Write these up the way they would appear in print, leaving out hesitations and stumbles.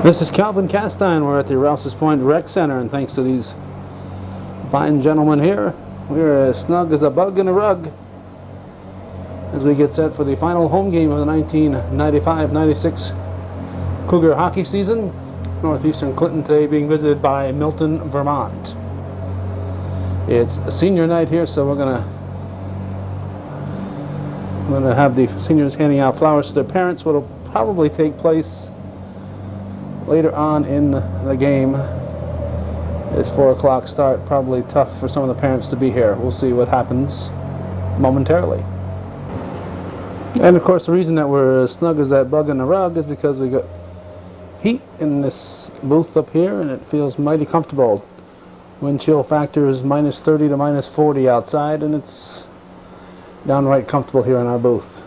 This is Calvin Castine. We're at the Rouses Point Rec Center, and thanks to these fine gentlemen here, we're as snug as a bug in a rug as we get set for the final home game of the 1995-96 Cougar hockey season. Northeastern Clinton today being visited by Milton, Vermont. It's senior night here, so we're gonna have the seniors handing out flowers to their parents, which will probably take place later on in the game. It's 4 o'clock start, probably tough for some of the parents to be here. We'll see what happens momentarily. And of course the reason that we're as snug as that bug in the rug is because we got heat in this booth up here and it feels mighty comfortable. Wind chill factor is minus 30 to minus 40 outside, and it's downright comfortable here in our booth.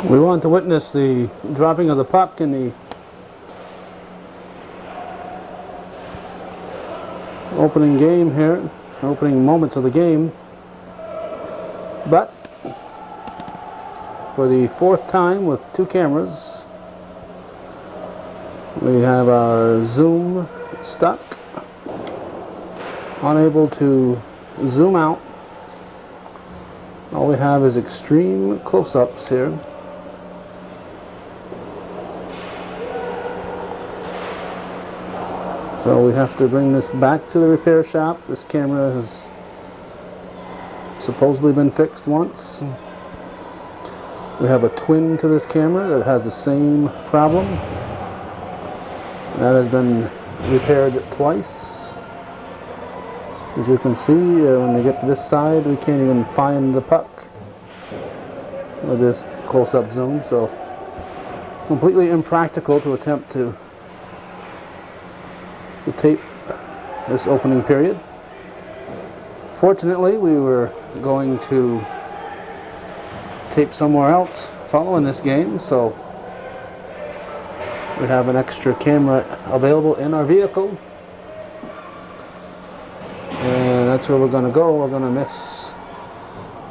We want to witness the dropping of the puck in the opening game here, opening moments of the game. But for the fourth time with two cameras, we have our zoom stuck, unable to zoom out. All we have is extreme close-ups here. So we have to bring this back to the repair shop. This camera has supposedly been fixed once. We have a twin to this camera that has the same problem. That has been repaired twice. As you can see, when we get to this side, we can't even find the puck with this close-up zoom. So completely impractical to attempt to tape this opening period. Fortunately, we were going to tape somewhere else following this game, so we have an extra camera available in our vehicle, and that's where we're going to go. We're going to miss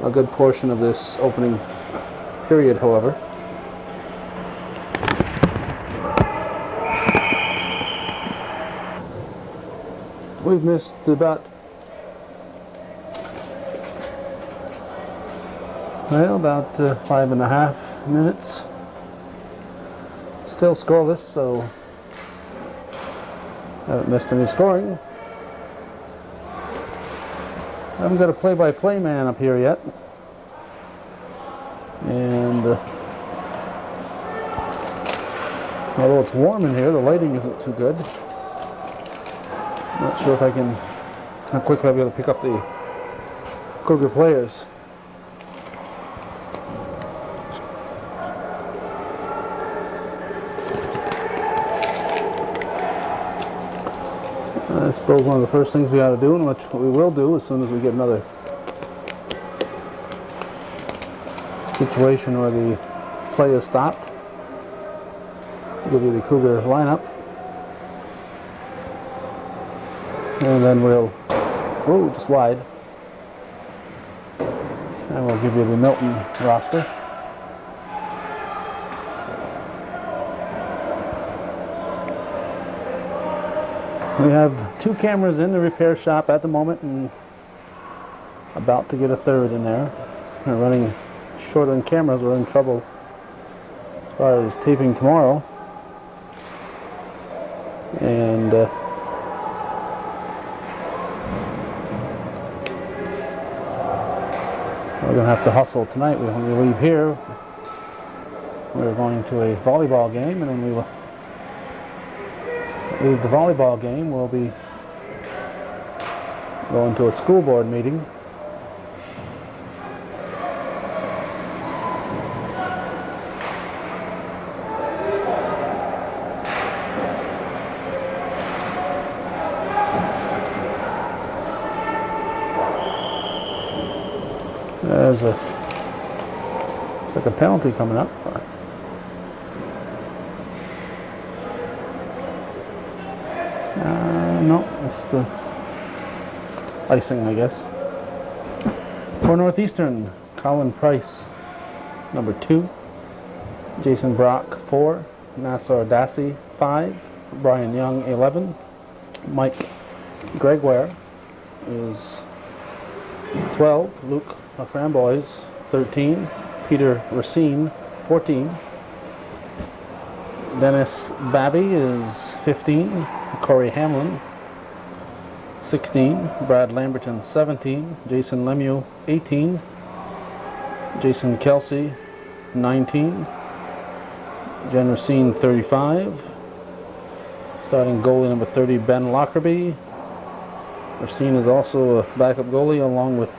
a good portion of this opening period, however. We've missed about 5.5 minutes. Still scoreless, so haven't missed any scoring. Haven't got a play-by-play man up here yet, and although it's warm in here, the lighting isn't too good. Not sure how quickly I'll be able to pick up the Cougar players. I suppose one of the first things we ought to do, and which we will do as soon as we get another situation where the play is stopped, I'll give you the Cougar lineup. And then we'll, just wide. And we'll give you the Milton roster. We have 2 cameras in the repair shop at the moment and about to get a 3rd in there. We're running short on cameras. We're in trouble as far as taping tomorrow. And we're going to have to hustle tonight. When we leave here, we're going to a volleyball game, and when we leave the volleyball game, we'll be going to a school board meeting. There's it's like a penalty coming up. No, it's the icing, I guess. For Northeastern, Colin Price, number 2. Jason Brock, 4. Nassar Dassey, 5. Brian Young, 11. Mike Gregoire is 12. Luke Framboise, 13. Peter Racine, 14. Dennis Babby is 15. Corey Hamlin, 16. Brad Lamberton, 17. Jason Lemieux, 18. Jason Kelsey, 19. Jen Racine, 35. Starting goalie number 30, Ben Lockerbie. Racine is also a backup goalie along with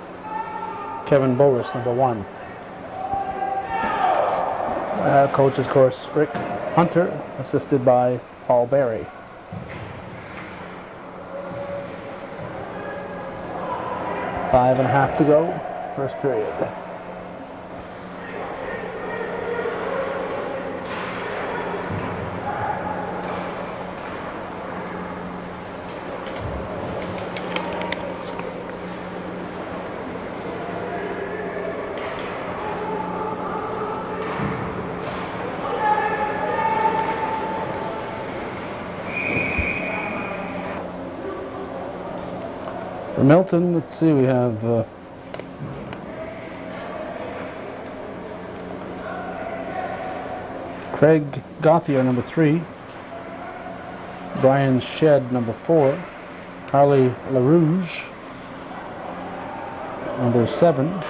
Kevin Boris, number 1. Coach is, of course, Rick Hunter, assisted by Paul Berry. 5.5 to go, first period. Milton, let's see, we have Craig Gauthier, number 3. Brian Shedd, number 4. Harley LaRouge, number 7.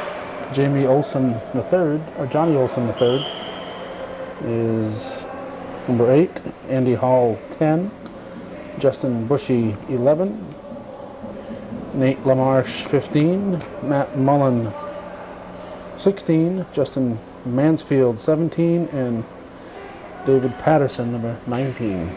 Jamie Olson III, or Johnny Olson III, is number 8. Andy Hall, 10. Justin Bushy, 11. Nate Lamarche, 15. Matt Mullen, 16. Justin Mansfield, 17. And David Patterson, number 19.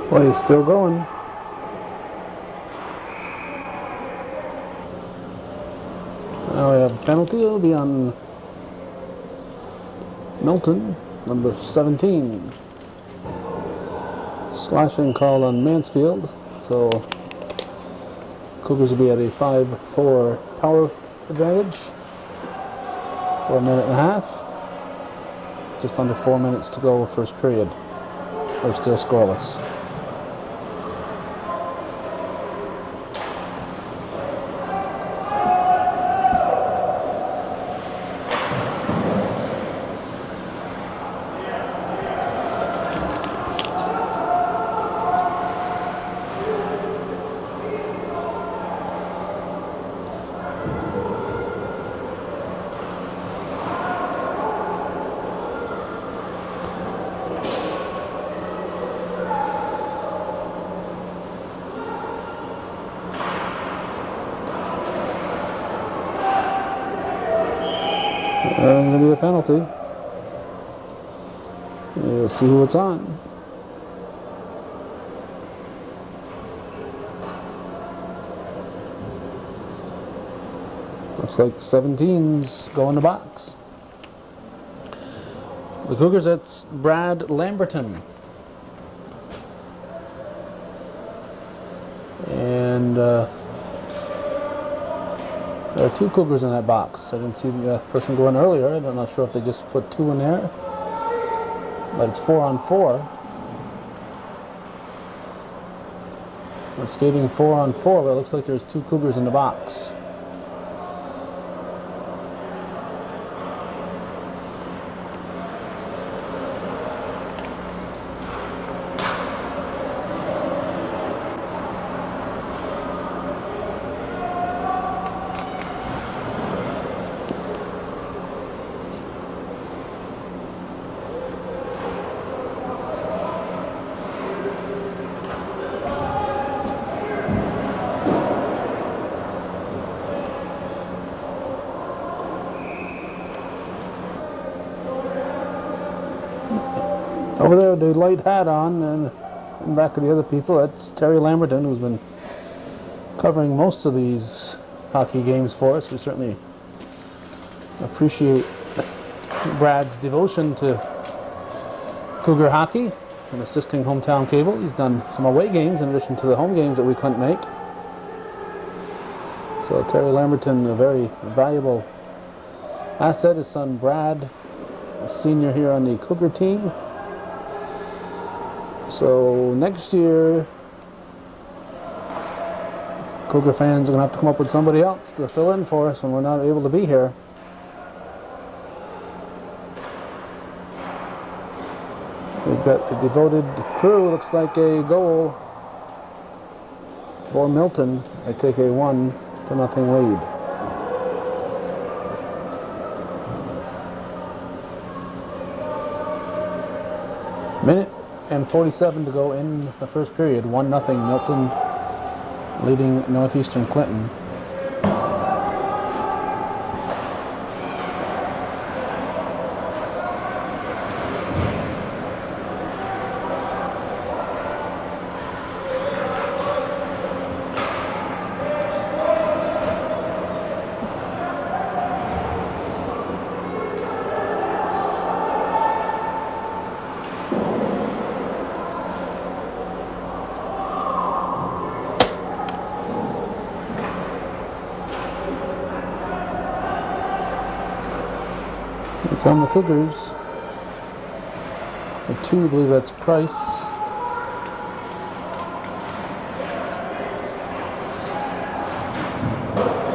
Play is still going. Now we have a penalty. It'll be on Milton, number 17. Slashing call on Mansfield. So Cougars will be at a 5-4 power advantage for 1.5 minutes. Just under 4 minutes to go, first period. We're still scoreless. going to be a penalty. We'll see who it's on. Looks like 17's go in the box. The Cougars, that's Brad Lamberton. And there are 2 Cougars in that box. I didn't see the person go in earlier. I'm not sure if they just put 2 in there. But it's 4-on-4. We're skating 4-on-4, but it looks like there's 2 Cougars in the box. Over there with the light hat on, and back of the other people, that's Terry Lamberton, who's been covering most of these hockey games for us. We certainly appreciate Brad's devotion to Cougar hockey and assisting Hometown Cable. He's done some away games in addition to the home games that we couldn't make. So Terry Lamberton, a very valuable asset. His son Brad, a senior here on the Cougar team. So next year, Cougar fans are going to have to come up with somebody else to fill in for us when we're not able to be here. We've got a devoted crew. Looks like a goal for Milton. They take a 1-0 lead. Minute and 47 to go in the first period. 1-0 Milton leading Northeastern Clinton. Here come the Cougars. The 2, I believe that's Price.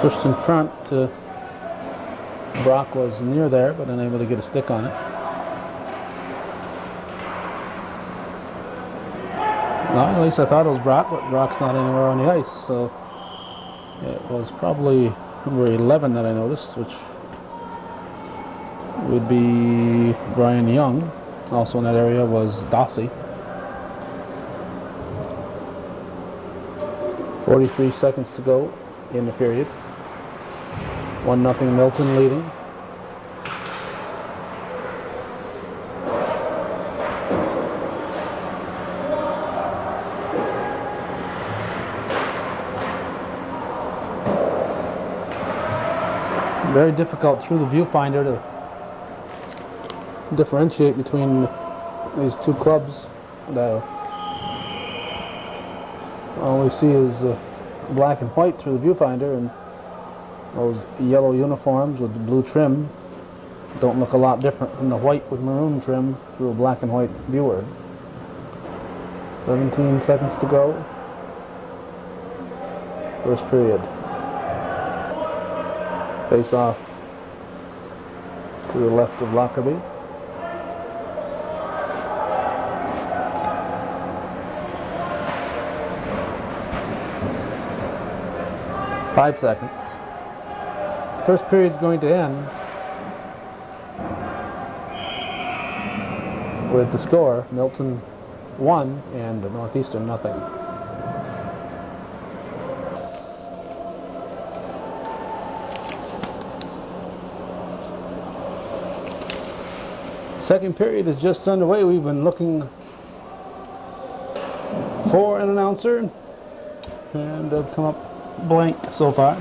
Pushed in front. Brock was near there, but unable to get a stick on it. No, at least I thought it was Brock, but Brock's not anywhere on the ice, so it was probably number 11 that I noticed, which would be Brian Young. Also in that area was Dossie. 43 seconds to go in the period. 1-0 Milton leading. Very difficult through the viewfinder to differentiate between these 2 clubs. All we see is black and white through the viewfinder, and those yellow uniforms with the blue trim don't look a lot different from the white with maroon trim through a black and white viewer. 17 seconds to go. First period. Face off to the left of Lockerbie. Five seconds. First period's going to end with the score, Milton 1 and Northeastern 0. Second period is just underway. We've been looking for an announcer, and they've come up blank so far.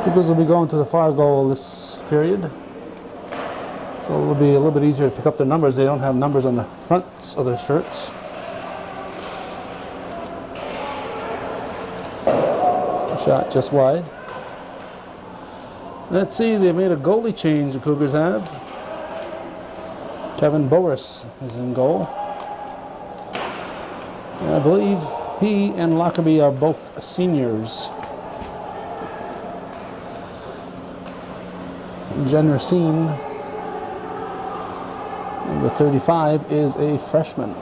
Cougars will be going to the far goal this period, so it'll be a little bit easier to pick up their numbers. They don't have numbers on the fronts of their shirts. Shot just wide. Let's see, they made a goalie change, the Cougars have. Kevin Boris is in goal. And I believe he and Lockerbie are both seniors. Jen Racine, number 35, is a freshman.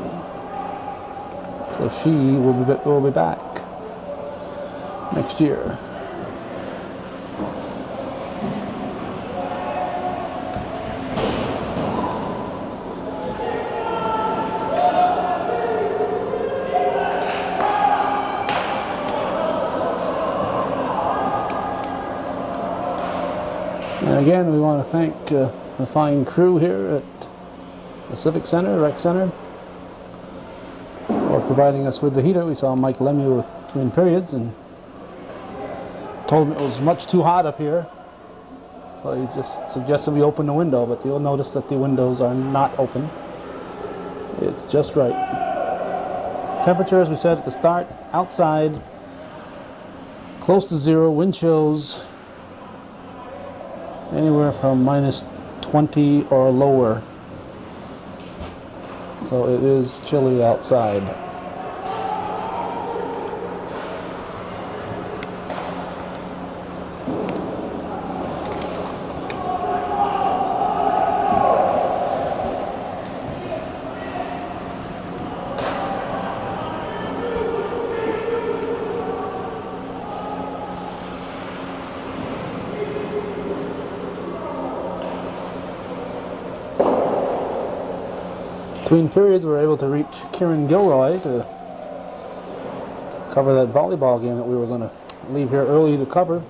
So she will be back next year. And again, we want to thank the fine crew here at the Civic Center, Rec Center, for providing us with the heater. We saw Mike Lemieux between periods and told him it was much too hot up here. So he just suggested we open the window, but you'll notice that the windows are not open. It's just right. Temperature, as we said at the start, outside, close to zero, wind chills anywhere from minus 20 or lower. So it is chilly outside. Between periods, we were able to reach Kieran Gilroy to cover that volleyball game that we were going to leave here early to cover.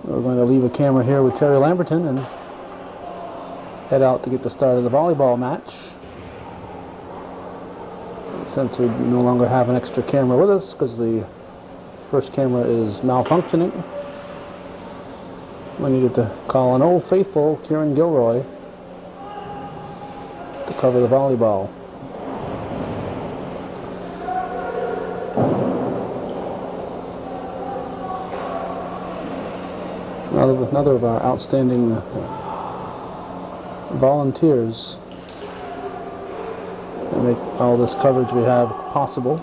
We were going to leave a camera here with Terry Lamberton and head out to get the start of the volleyball match. Since we no longer have an extra camera with us because the first camera is malfunctioning, we needed to call an old faithful, Kieran Gilroy, to cover the volleyball. Another of our outstanding volunteers that make all this coverage we have possible.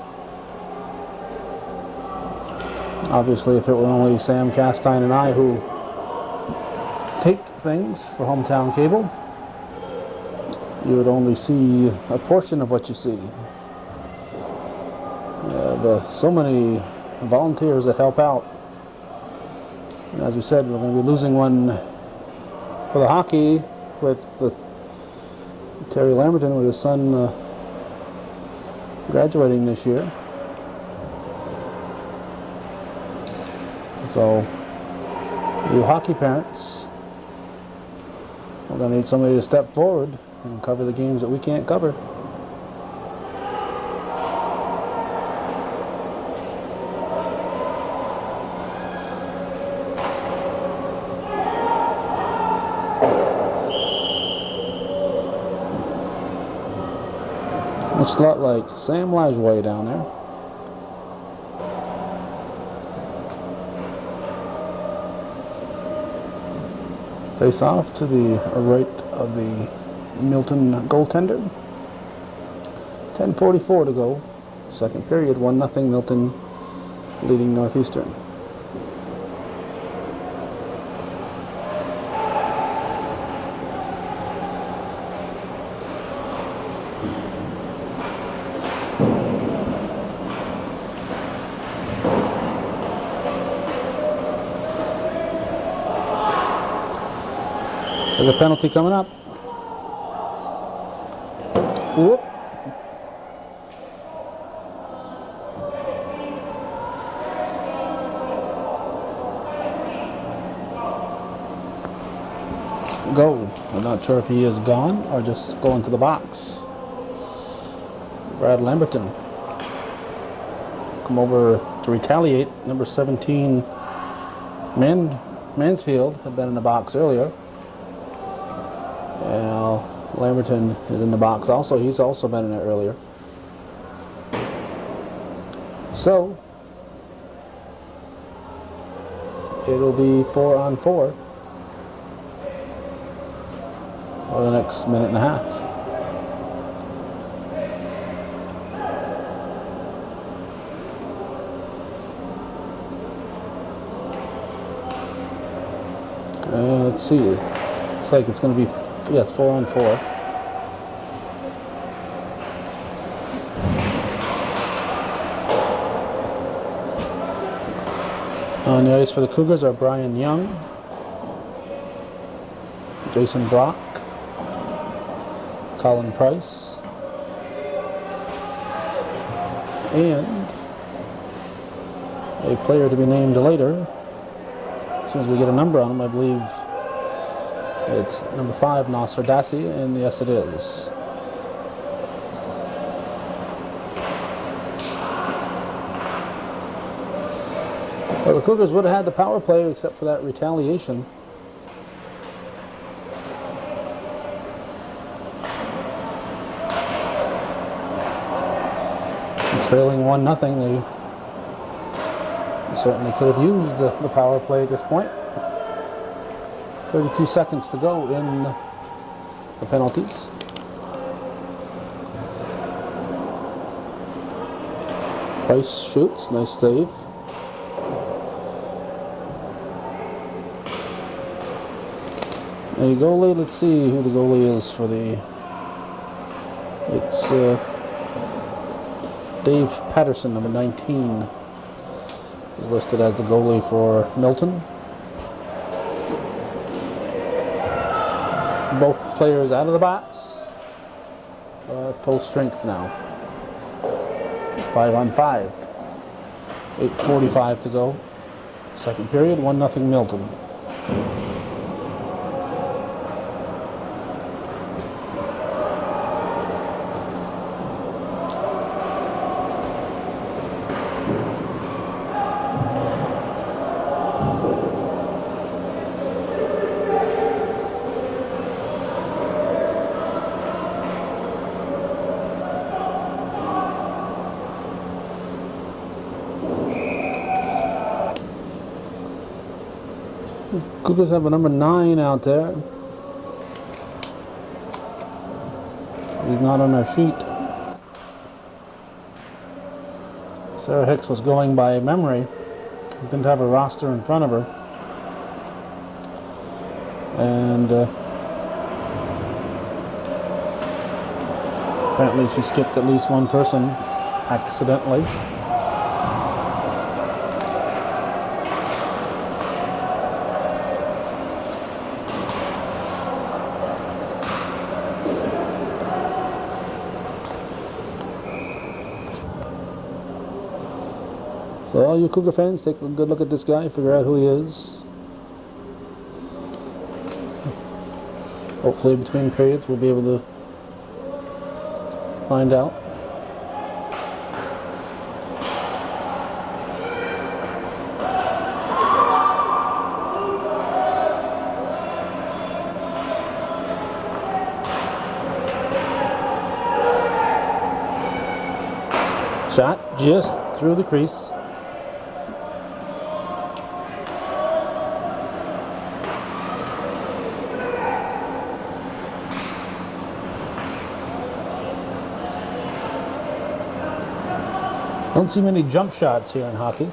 Obviously, if it were only Sam Castine and I who taped things for Hometown Cable, you would only see a portion of what you see. We have so many volunteers that help out. And as we said, we're going to be losing one for the hockey with Terry Lamberton with his son graduating this year. So, you hockey parents, we're going to need somebody to step forward and cover the games that we can't cover. Looks a lot like Sam Lajway down there. Face off to the right of the Milton goaltender. 10:44 to go. Second period, 1-0 Milton leading Northeastern. So the penalty coming up. Whoop. go. I'm not sure if he is gone or just going to the box. Brad Lamberton come over to retaliate. Number 17 Mansfield had been in the box earlier. And now Lamberton is in the box also. He's also been in it earlier. So it'll be 4-on-4 for the next minute and a half. Let's see. Looks like it's going to be, yes, 4-on-4. On the ice for the Cougars are Brian Young, Jason Brock, Colin Price, and a player to be named later. As soon as we get a number on him, I believe it's number 5, Nasser Dassi, and yes, it is. Well, the Cougars would have had the power play except for that retaliation. And trailing 1-0, they certainly could have used the power play at this point. 32 seconds to go in the penalties. Price shoots, nice save. A goalie, let's see who the goalie is for the... It's Dave Patterson, number 19. Is listed as the goalie for Milton. Both players out of the box. Full strength now. 5-on-5. 8:45 to go. Second period, 1-0 Milton. Cougars have a number 9 out there. He's not on our sheet. Sarah Hicks was going by memory. Didn't have a roster in front of her. And apparently she skipped at least one person accidentally. So all you Cougar fans, take a good look at this guy, figure out who he is. Hopefully between periods we'll be able to find out. Shot just through the crease. Don't see many jump shots here in hockey.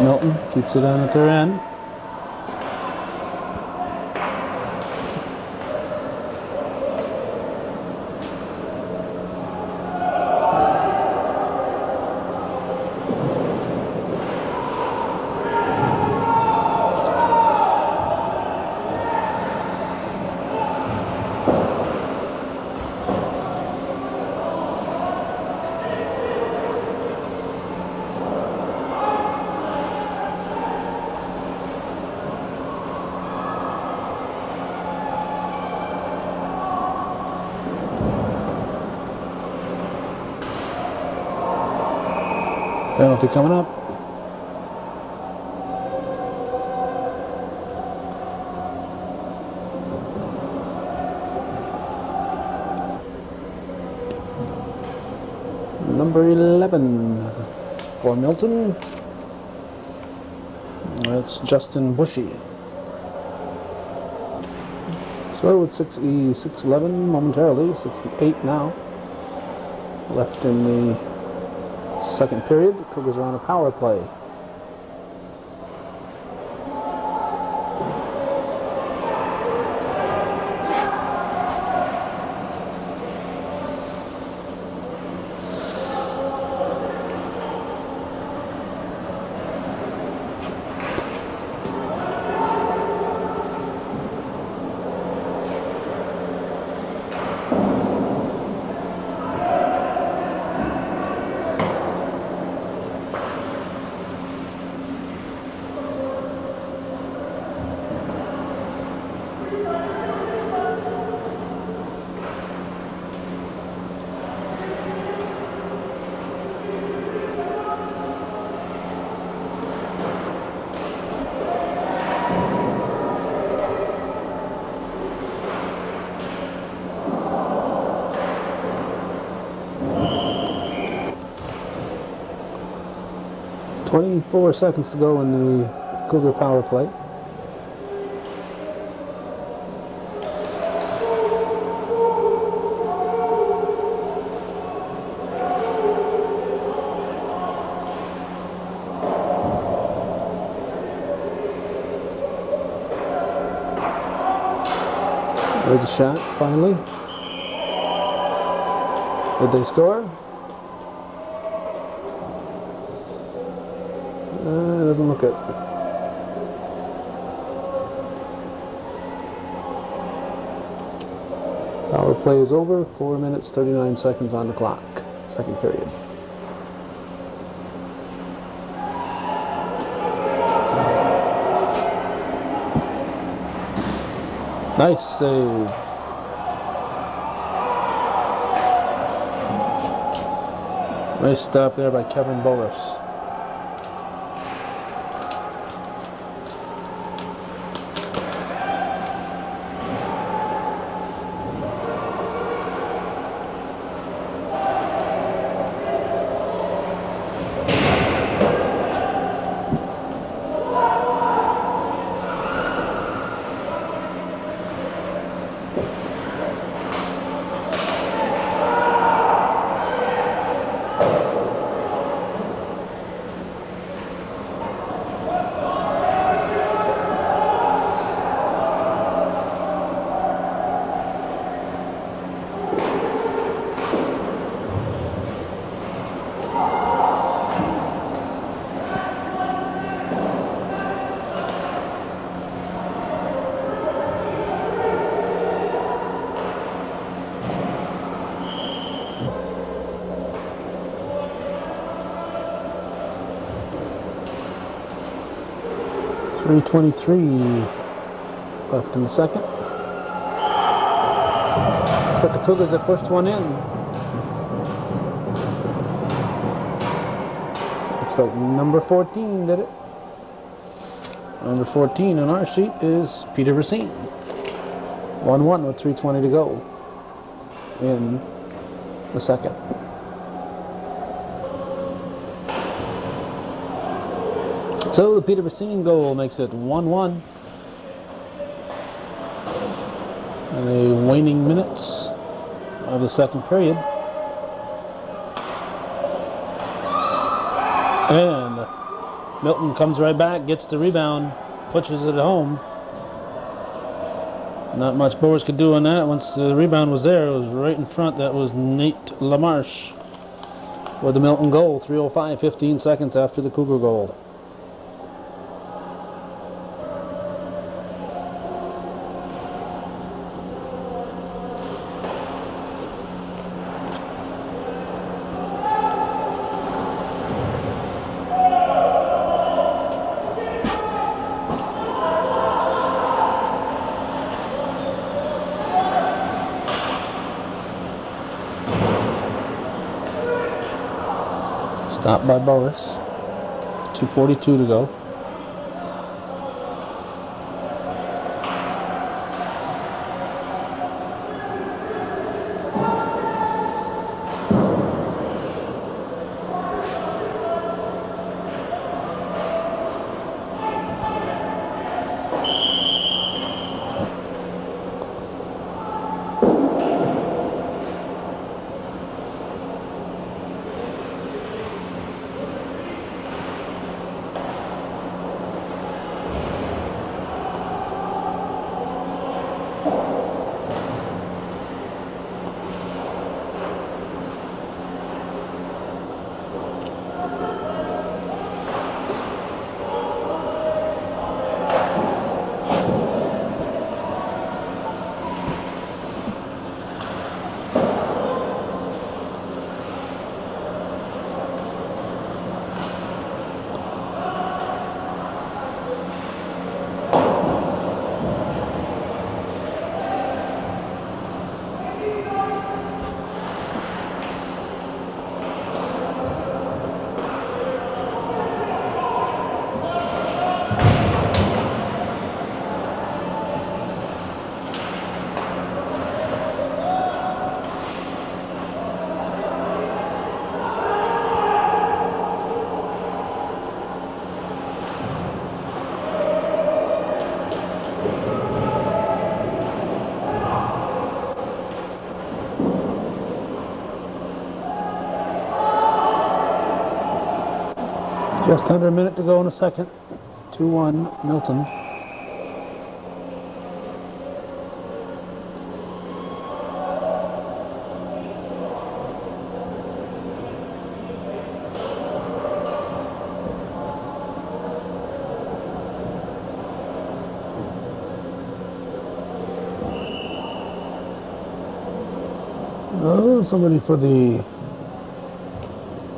Milton keeps it on at their end. penalty coming up. Number 11 for Milton. That's Justin Bushy. So with 6-11 momentarily, 6-8 now. Left in the second period. The Cougars are on a power play. .24 seconds to go in the Cougar power play. There's a shot, finally. Did they score? Doesn't look it. Power play is over. 4 minutes, 39 seconds on the clock. Second period. Nice save. Nice stop there by Kevin Boris. .323 left in the second. Looks like the Cougars that pushed one in. Looks like number 14 did it. Number 14 on our sheet is Peter Racine. 1-1 with 3:20 to go in the second. So the Peter Racine goal makes it 1-1. In the waning minutes of the second period. And Milton comes right back, gets the rebound, pushes it home. Not much Boris could do on that. Once the rebound was there, it was right in front. That was Nate LaMarche with the Milton goal. 3:05, 15 seconds after the Cougar goal. Stopped by Boris. 2:42 to go. Just under a minute to go in the second. 2-1 Milton. Oh, somebody for the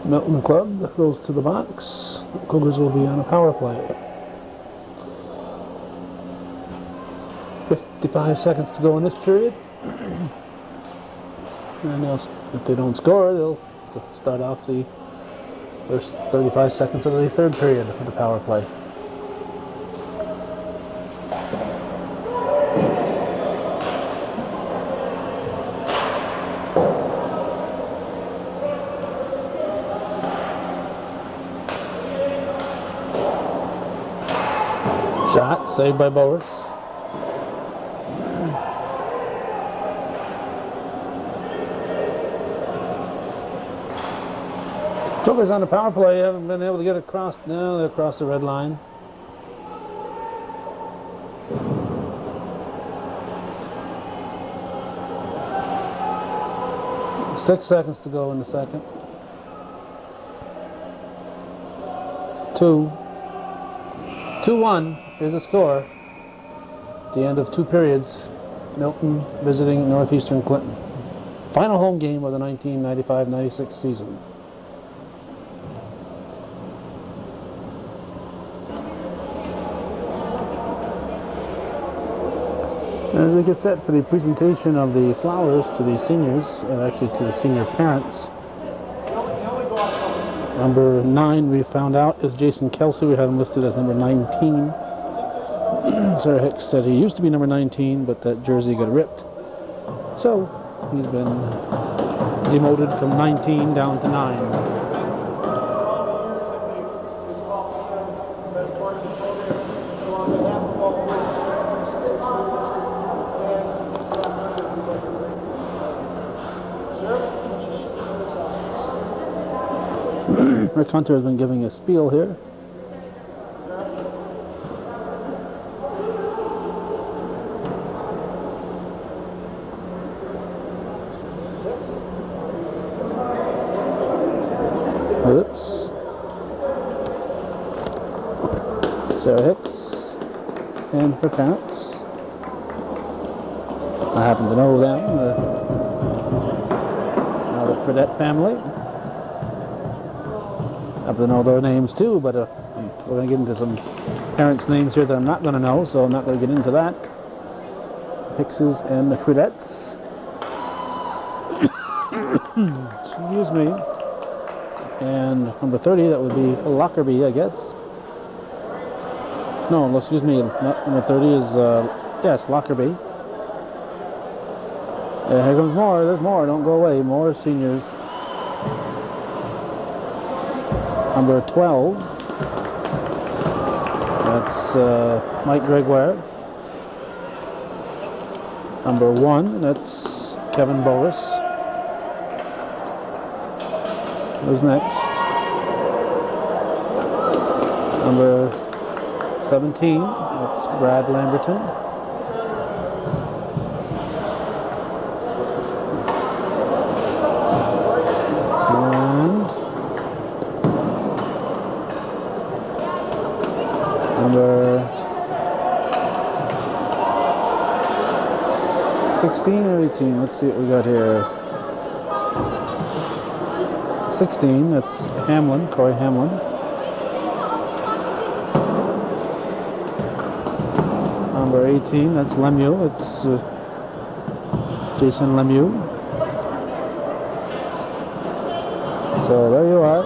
Milton club goes to the box. Cougars will be on a power play. 55 seconds to go in this period. And if they don't score, they'll start off the first 35 seconds of the third period with the power play. Shot, saved by Boris. Cougars on the power play haven't been able to get across. No, they're across the red line. Six seconds to go in the second. 2-1 is the score. At the end of two periods, Milton visiting Northeastern Clinton. Final home game of the 1995-96 season. As we get set for the presentation of the flowers to the seniors, actually to the senior parents. Number 9 we found out is Jason Kelsey. We have him listed as number 19. Sarah Hicks said he used to be number 19, but that jersey got ripped. So he's been demoted from 19 down to 9. Rick Hunter has been giving a spiel here. Oops. Sarah Hicks and her parents. I happen to know them, the Fredette family. I happen to know their names too, but we're going to get into some parents' names here that I'm not going to know, so I'm not going to get into that. Hickses and the Fredettes. Excuse me. And number 30, that would be Lockerbie, I guess. No, excuse me, not number 30 is, yes, Lockerbie. Here comes more, there's more, don't go away, more seniors. Number 12, that's Mike Gregoire. Number 1, that's Kevin Boris. Who's next? Number 17, that's Brad Lamberton. And number 16 or 18, let's see what we got here. 16, that's Hamlin, Corey Hamlin. Number 18, that's Lemieux, it's Jason Lemieux. So there you are.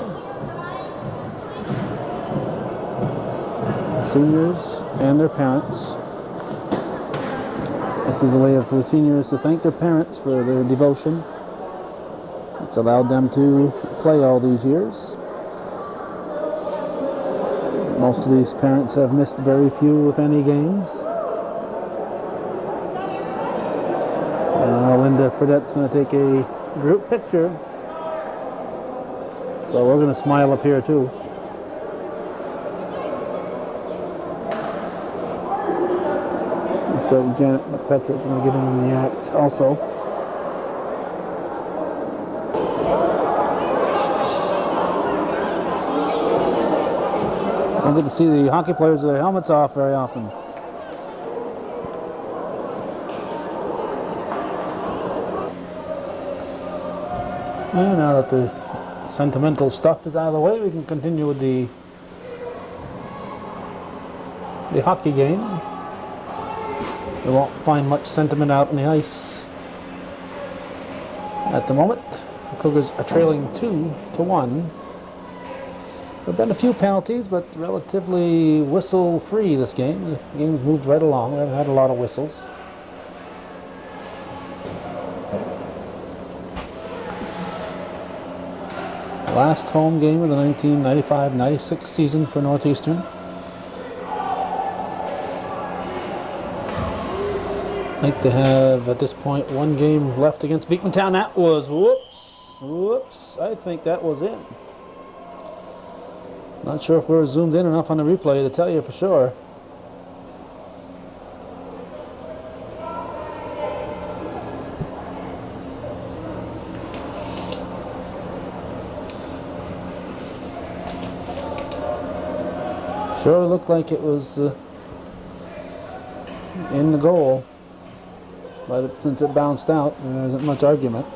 Seniors and their parents. This is a way for the seniors to thank their parents for their devotion. It's allowed them to play all these years. Most of these parents have missed very few, if any, games. Linda Fredette's going to take a group picture. So we're going to smile up here too. So Janet McFetridge's going to get in the act also. Don't get to see the hockey players with their helmets off very often. And now that the sentimental stuff is out of the way, we can continue with the hockey game. We won't find much sentiment out on the ice at the moment. The Cougars are trailing 2-1. There have been a few penalties, but relatively whistle-free this game. The game's moved right along. We haven't had a lot of whistles. Last home game of the 1995-96 season for Northeastern. I think they have, at this point, one game left against Beekmantown. That was, whoops, I think that was it. Not sure if we're zoomed in enough on the replay to tell you for sure. Sure looked like it was in the goal, but since it bounced out, there isn't much argument.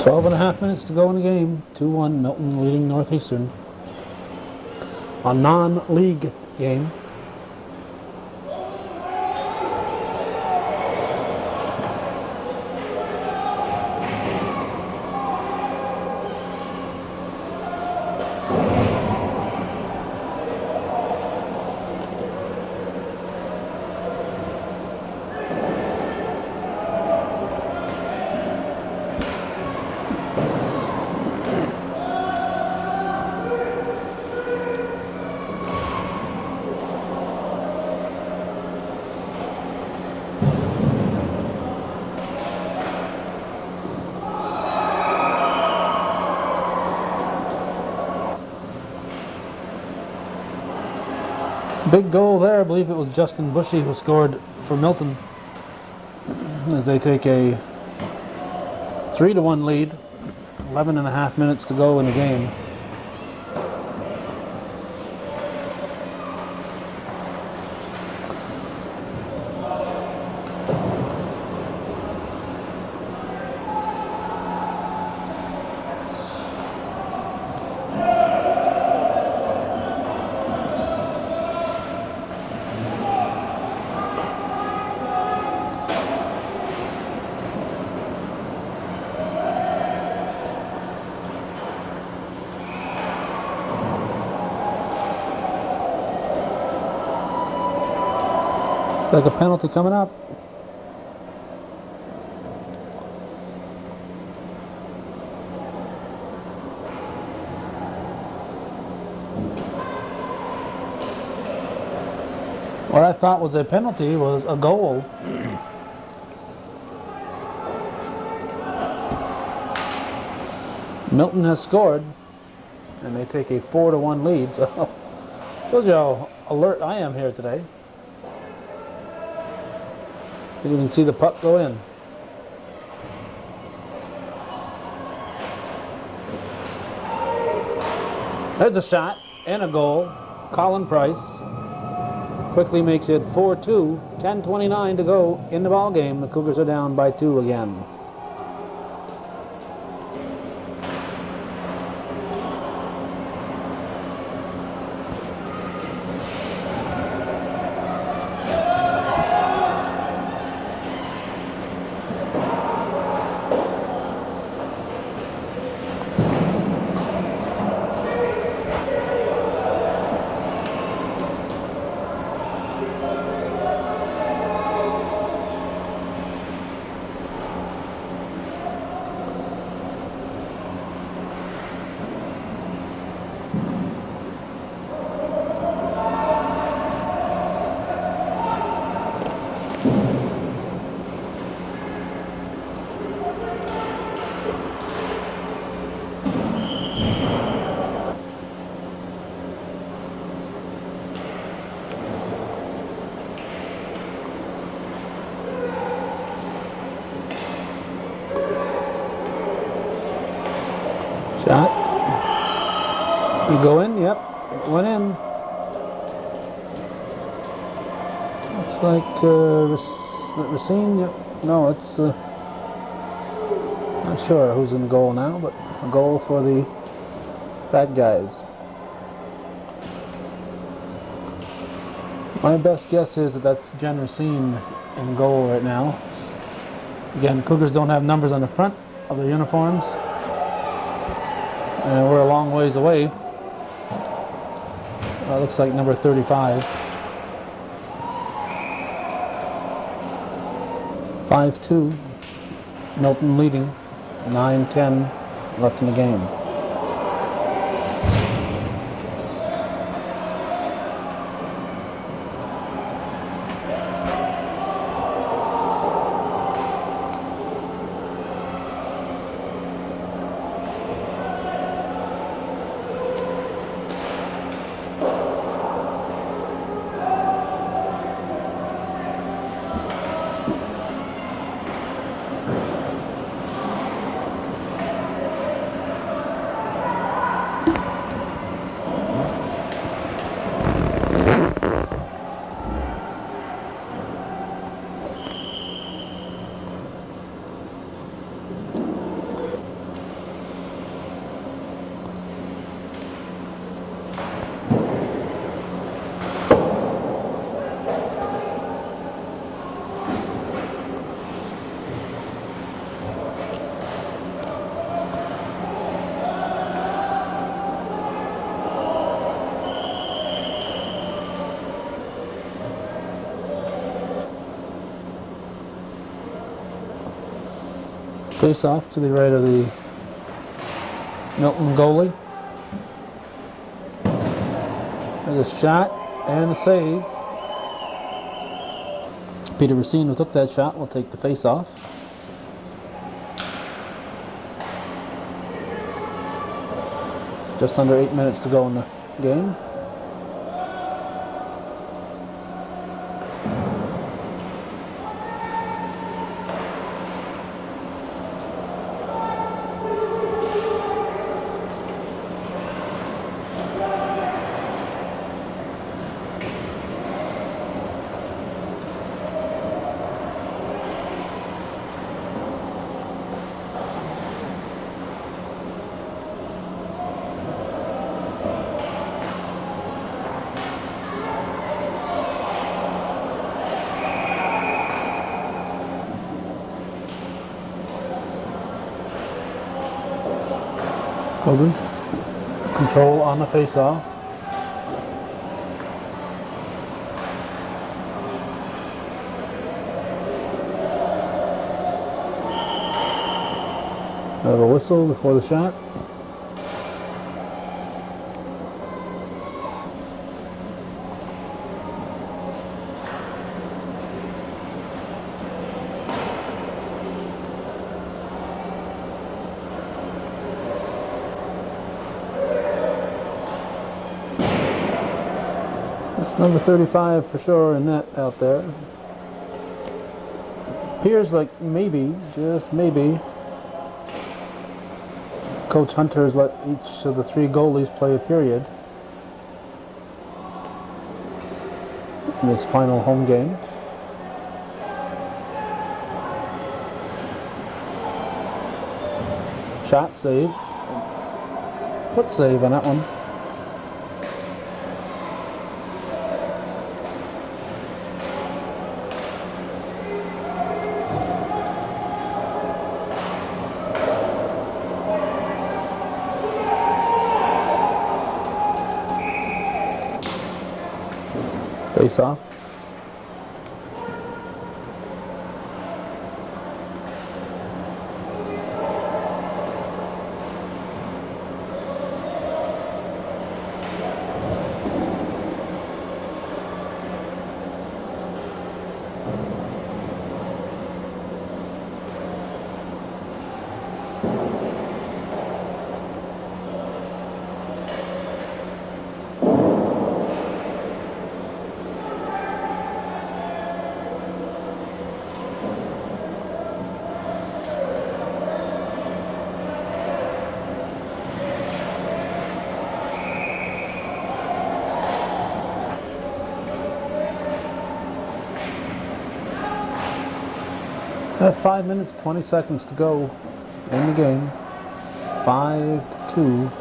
12.5 minutes to go in the game. 2-1, Milton leading Northeastern. A non-league game. Big goal there. I believe it was Justin Bushy who scored for Milton as they take a 3-1 lead. 11.5 minutes to go in the game. Like a penalty coming up. What I thought was a penalty was a goal. Milton has scored, and they take a 4-1 lead. So shows you how alert I am here today. You can see the puck go in. There's a shot and a goal. Colin Price quickly makes it 4-2. 10:29 to go in the ball game. The Cougars are down by 2 again. Shot. You go in? Yep. It went in. Looks like Racine. Yep. No, it's not sure who's in goal now, but a goal for the bad guys. My best guess is that that's Jen Racine in goal right now. Again, Cougars don't have numbers on the front of their uniforms. And we're a long ways away. Looks like number 35. 5-2. Milton leading. 9:10 left in the game. Face off to the right of the Milton goalie. There's a shot and a save. Peter Racine, who took that shot, will take the face off. Just under 8 minutes to go in the game. Cougars control on the face-off. Have a whistle before the shot. Number 35 for sure in net out there. Appears like maybe, just maybe, Coach Hunter has let each of the three goalies play a period in this final home game. Shot save. Foot save on that one. Face off. At 5 minutes, 20 seconds to go in the game. 5-2.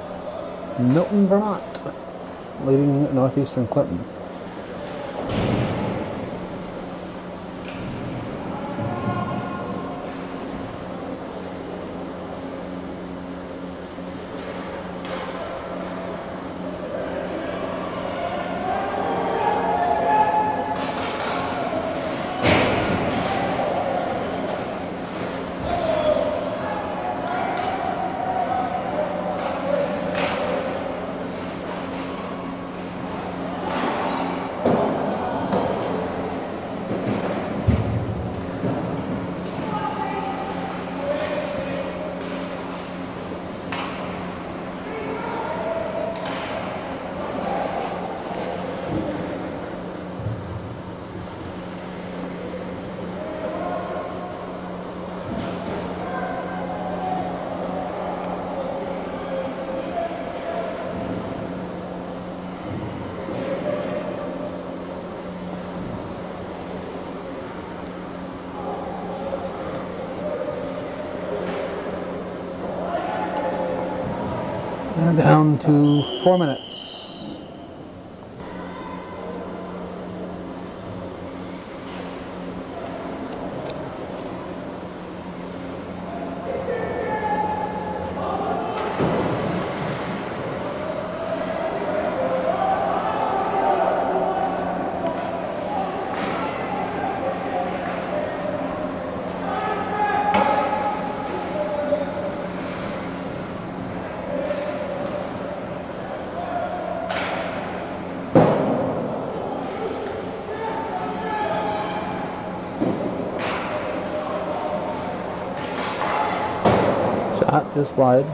Milton, Vermont, leading Northeastern Clinton. And down to 4 minutes. Shot just wide.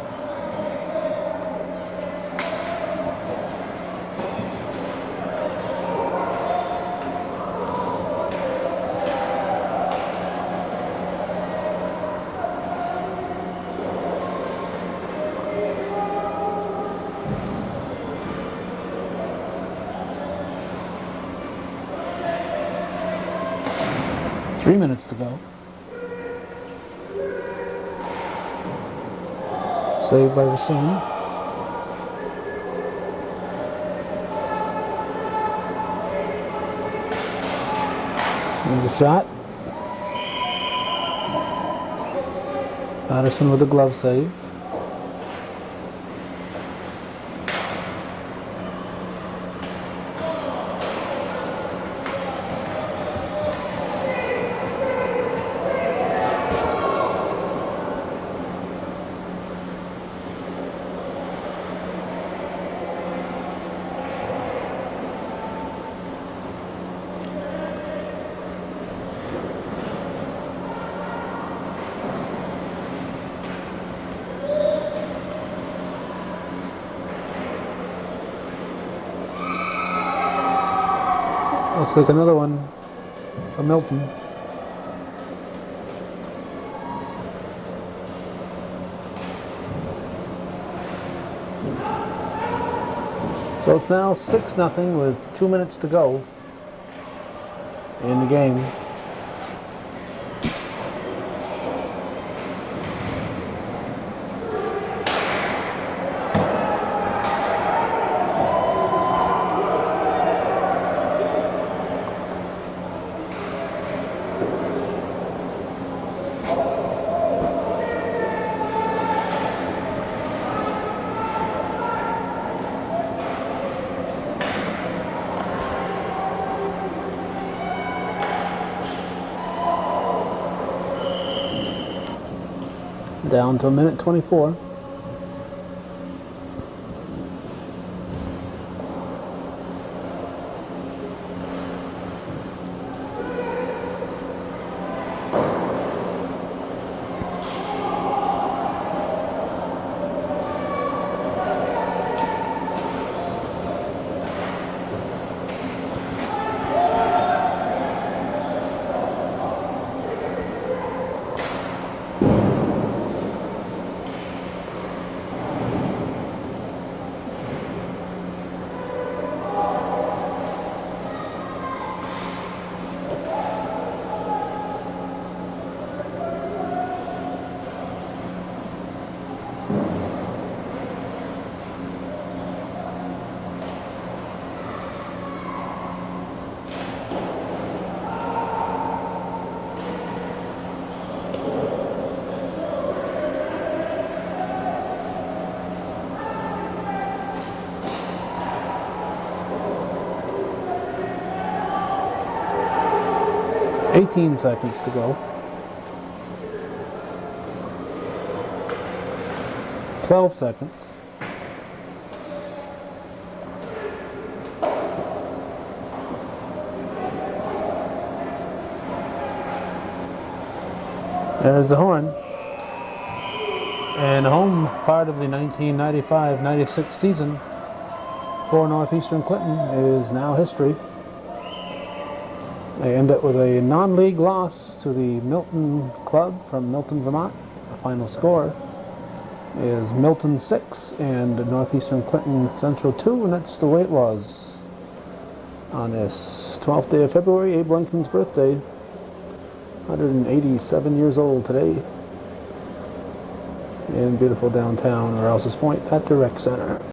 Three minutes to go. Saved by Racine. There's a shot. Patterson with a glove save. Looks like another one for Milton. So it's now 6-0 with 2 minutes to go in the game. Down to 1:24. Eighteen seconds to go. 12 seconds. There's the horn. And the home part of the 1995-96 season for Northeastern Clinton is now history. They end up with a non-league loss to the Milton club from Milton, Vermont. The final score is Milton 6 and Northeastern Clinton Central 2, and that's the way it was on this 12th day of February, Abe Lincoln's birthday. 187 years old today in beautiful downtown Rouses Point at the Rec Center.